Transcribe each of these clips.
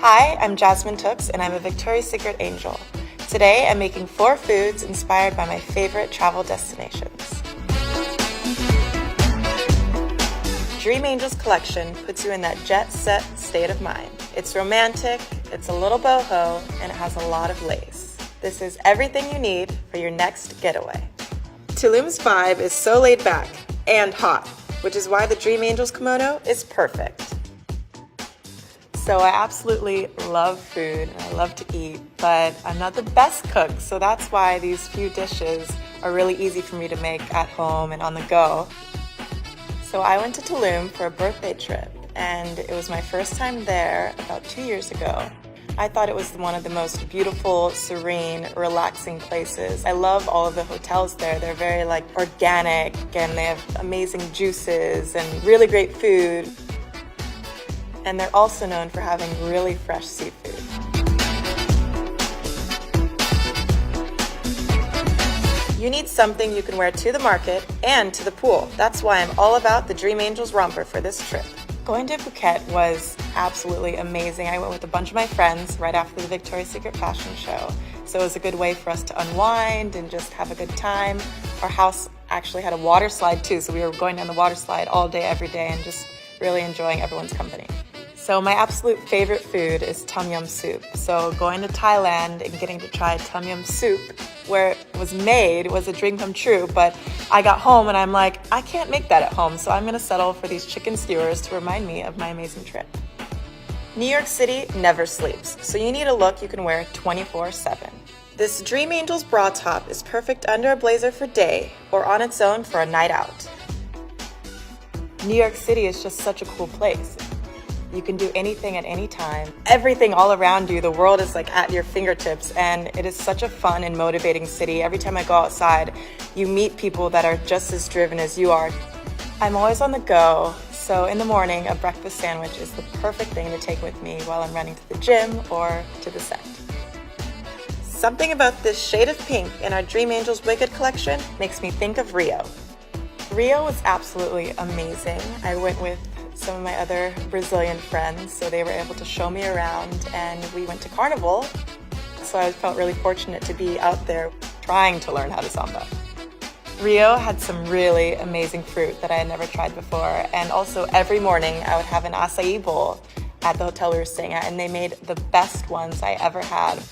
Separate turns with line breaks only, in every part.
Hi, I'm Jasmine and I'm a Victoria's Secret Angel. Today I'm making 4 foods inspired by my favorite travel destinations. Dream Angels collection puts you in that jet-set state of mind. It's romantic, it's a little boho, and it has a lot of lace. This is everything you need for your next getaway. Tulum's vibe is so laid back and hot, which is why the Dream Angels kimono is perfect. So I absolutely love food and I love to eat, but I'm not the best cook, so that's why these few dishes are really easy for me to make at home and on the go. So I went to Tulum for a birthday trip, and it was my first time there about 2 years ago. I thought it was one of the most beautiful, serene, relaxing places. I love all of the hotels there. They're very organic, and they have amazing juices and really great food. And they're also known for having really fresh seafood. You need something you can wear to the market and to the pool. That's why I'm all about the Dream Angels romper for this trip. Going to Phuket was absolutely amazing. I went with a bunch of my friends right after the Victoria's Secret fashion show. So it was a good way for us to unwind and just have a good time. Our house actually had a water slide too, so we were going down the water slide all day, every day, and just really enjoying everyone's company. So my absolute favorite food is tom yum soup. So going to Thailand and getting to try tom yum soup where it was made was a dream come true, but I got home and I'm like, I can't make that at home, so I'm gonna settle for these chicken skewers to remind me of my amazing trip. New York City never sleeps, so you need a look you can wear 24/7. This Dream Angels bra top is perfect under a blazer for day or on its own for a night out. New York City is just such a cool place. You can do anything at any time. Everything all around you, the world is at your fingertips, and it is such a fun and motivating city. Every time I go outside, you meet people that are just as driven as you are. I'm always on the go, so in the morning, a breakfast sandwich is the perfect thing to take with me while I'm running to the gym or to the set. Something about this shade of pink in our Dream Angels Wicked collection makes me think of Rio. Rio was absolutely amazing. I went with some of my other Brazilian friends, so they were able to show me around, and we went to Carnival, so I felt really fortunate to be out there trying to learn how to samba. Rio had some really amazing fruit that I had never tried before, and also every morning I would have an acai bowl at the hotel we were staying at, and they made the best ones I ever had.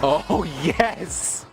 Oh, yes!